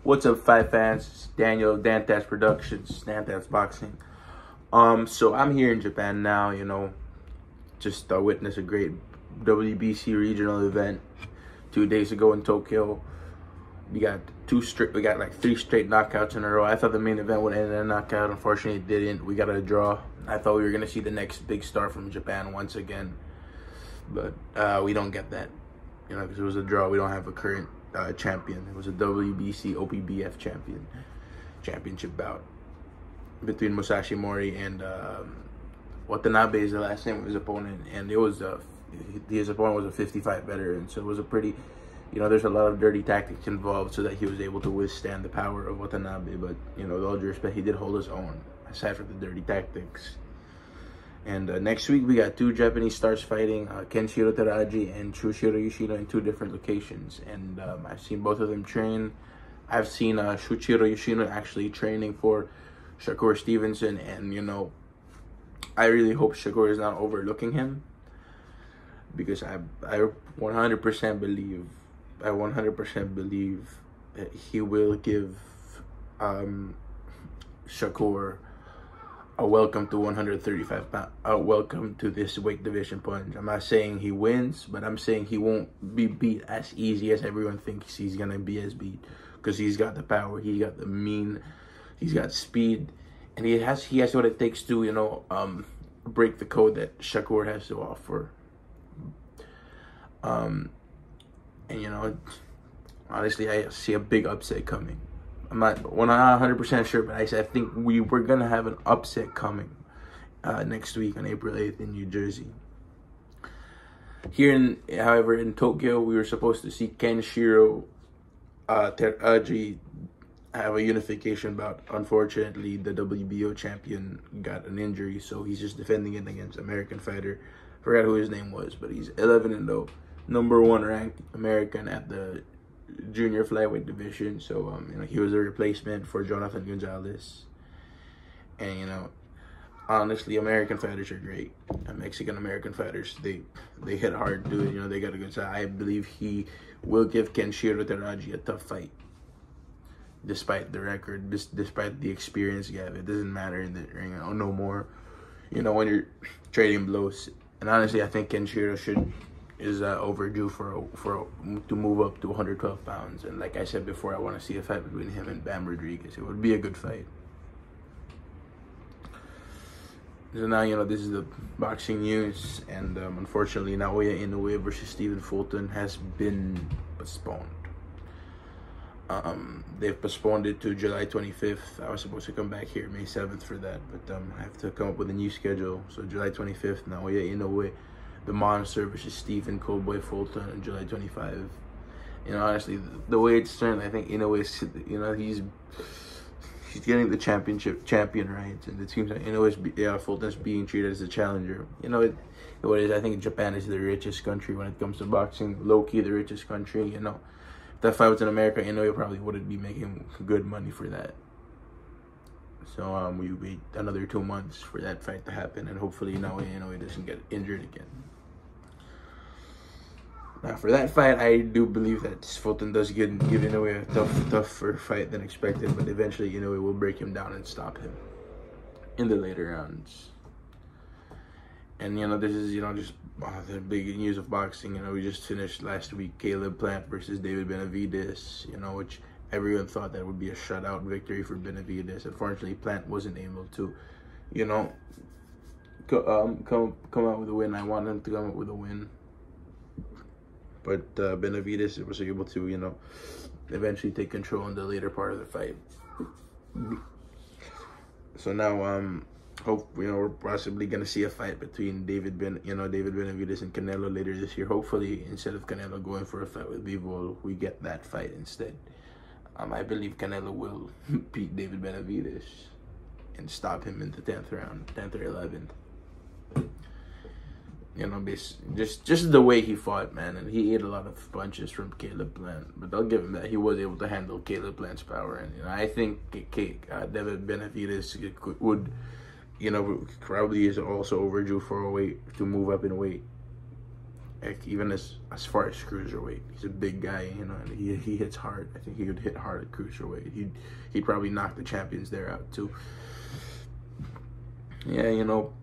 What's up, fight fans? It's Daniel, Dantas Productions, Dantas Boxing. So I'm here in Japan now, just witnessed a great WBC regional event 2 days ago in Tokyo. We got like 3 straight knockouts in a row. I thought the main event would end in a knockout. Unfortunately, it didn't. We got a draw. I thought we were gonna see the next big star from Japan once again, but we don't get that, because it was a draw. We don't have a current champion. It was a WBC OPBF championship bout between Musashi Mori and Watanabe is the last name of his opponent, and it was his opponent was a 55 veteran, so it was a pretty, there's a lot of dirty tactics involved so that he was able to withstand the power of Watanabe. But with all due respect, he did hold his own aside from the dirty tactics. And next week, we got 2 Japanese stars fighting, Kenshiro Teraji and Shuichiro Yoshino, in 2 different locations. And I've seen both of them train. I've seen Shuichiro Yoshino actually training for Shakur Stevenson. And, I really hope Shakur is not overlooking him, because I 100% believe that he will give Shakur a welcome to 135 pounds, a welcome to this weight division punch. I'm not saying he wins, but I'm saying he won't be beat as easy as everyone thinks he's gonna be beat, because he's got the power, he's got the he's got speed, and he has what it takes to break the code that Shakur has to offer. And honestly, I see a big upset coming. I'm not 100% sure, but I think we're going to have an upset coming next week on April 8th in New Jersey. However, in Tokyo, we were supposed to see Kenshiro Teraji have a unification bout. Unfortunately, the WBO champion got an injury, so he's just defending it against American fighter. Forgot who his name was, but he's 11-0, #1 ranked American at the junior flyweight division. So he was a replacement for Jonathan Gonzalez. And honestly, American fighters are great. Mexican American fighters, they hit hard, dude. They got a good side. I believe he will give Kenshiro Teraji a tough fight, despite the record, despite the experience gap. It doesn't matter in the ring no more, when you're trading blows. And honestly, I think Kenshiro is overdue to move up to 112 pounds. And like I said before, I want to see a fight between him and Bam Rodriguez. It would be a good fight. So now, this is the boxing news. And unfortunately, Naoya Inoue versus Stephen Fulton has been postponed. They've postponed it to July 25th. I was supposed to come back here May 7th for that, but I have to come up with a new schedule. So July 25th, Naoya Inoue, the Monster versus Stephen Coldboy Fulton on July 25. Honestly, the way it's turned, I think Inoue, he's getting the champion rights, and it seems like Fulton's being treated as a challenger. What is? I think Japan is the richest country when it comes to boxing. Low key, the richest country. If that fight was in America, Inoue probably wouldn't be making good money for that. So we wait another 2 months for that fight to happen, and hopefully Inoue doesn't get injured again. Now, for that fight, I do believe that Fulton does give Inoue a tougher fight than expected, but eventually Inoue will break him down and stop him in the later rounds. And this is just the big news of boxing. We just finished last week Caleb Plant versus David Benavidez. Which everyone thought that would be a shutout victory for Benavidez. Unfortunately, Plant wasn't able to, come out with a win. I wanted him to come out with a win. But Benavidez was able to, eventually take control in the later part of the fight. So now, we're possibly gonna see a fight between David Benavidez and Canelo later this year. Hopefully, instead of Canelo going for a fight with Bivol, we get that fight instead. I believe Canelo will beat David Benavidez and stop him in the 10th round, 10th or 11th. Just the way he fought, man, and he ate a lot of punches from Caleb Plant. But I'll give him that. He was able to handle Caleb Plant's power, and I think David Benavidez would, probably is also overdue for a weight to move up in weight. Like, even as far as cruiserweight, he's a big guy, you know, and he hits hard. I think he could hit hard at cruiserweight. He'd probably knock the champions there out too. Yeah, you know,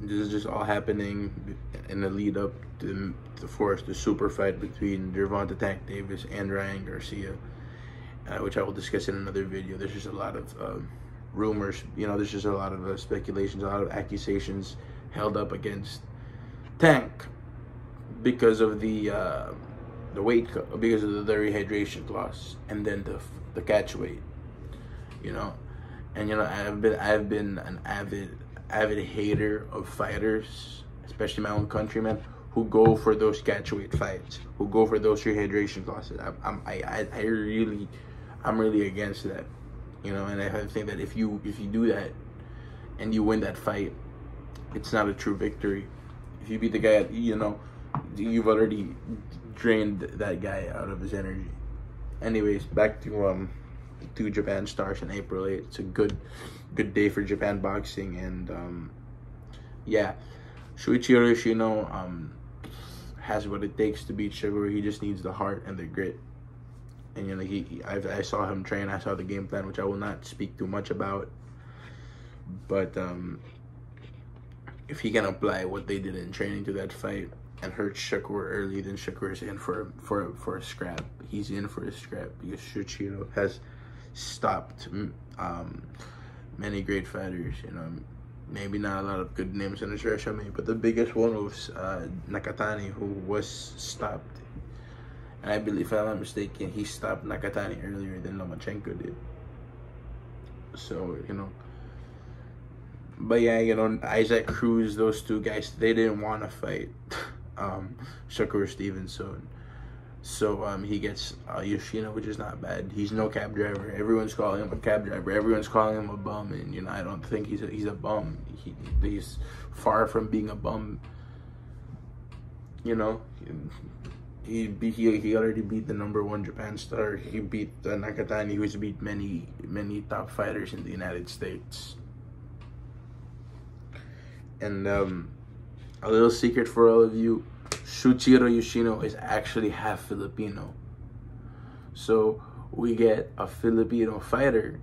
this is just all happening in the lead up to the super fight between Gervonta Tank Davis and Ryan Garcia, which I will discuss in another video. There's just a lot of rumors, you know, there's just a lot of speculations, a lot of accusations held up against Tank because of the weight, because of the rehydration clause, and then the catch weight, you know. And you know, I've been an avid hater of fighters, especially my own countrymen, who go for those catch weight fights, who go for those rehydration clauses. I'm really against that, you know. And I think that if you do that and you win that fight, it's not a true victory. If you beat the guy, you know, you've already drained that guy out of his energy. Anyways, back to Japan starts on April 8th. It's a good day for Japan boxing, and yeah, Shuichiro Yoshino has what it takes to beat Shakur. He just needs the heart and the grit. And you know, I saw him train. I saw the game plan, which I will not speak too much about. But if he can apply what they did in training to that fight and hurt Shakur early, then Shakur is in for a scrap. He's in for a scrap because Shuichiro has stopped many great fighters. You know, maybe not a lot of good names in his resume, but the biggest one was Nakatani, who was stopped. And I believe, if I'm not mistaken, he stopped Nakatani earlier than Lomachenko did. So, you know. But yeah, you know, Isaac Cruz, those two guys, they didn't want to fight Shakur Stevenson. So he gets Yoshino, which is not bad. He's no cab driver. Everyone's calling him a cab driver. Everyone's calling him a bum, and you know, I don't think he's a bum. He's far from being a bum. You know, he already beat the #1 Japan star. He beat Nakatani, who's beat many top fighters in the United States. And a little secret for all of you, Shuichiro Yoshino is actually half Filipino. So we get a Filipino fighter,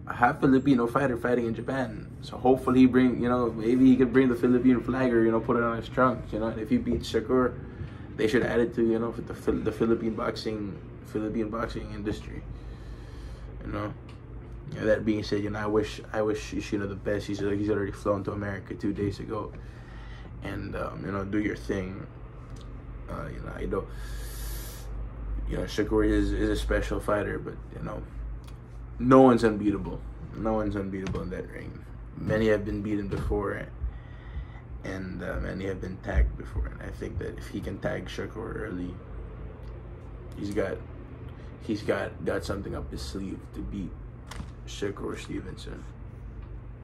a half Filipino fighter fighting in Japan. So hopefully maybe he could bring the Philippine flag, or, you know, put it on his trunk. You know, and if he beats Shakur, they should add it to, you know, the Philippine boxing industry. You know. Yeah, that being said, you know, I wish Yoshino the best. He's already flown to America 2 days ago, and you know, do your thing. You know, Shakur is a special fighter, but you know, no one's unbeatable. No one's unbeatable in that ring. Many have been beaten before, and many have been tagged before. And I think that if he can tag Shakur early, he's got something up his sleeve to beat Shakur Stevenson.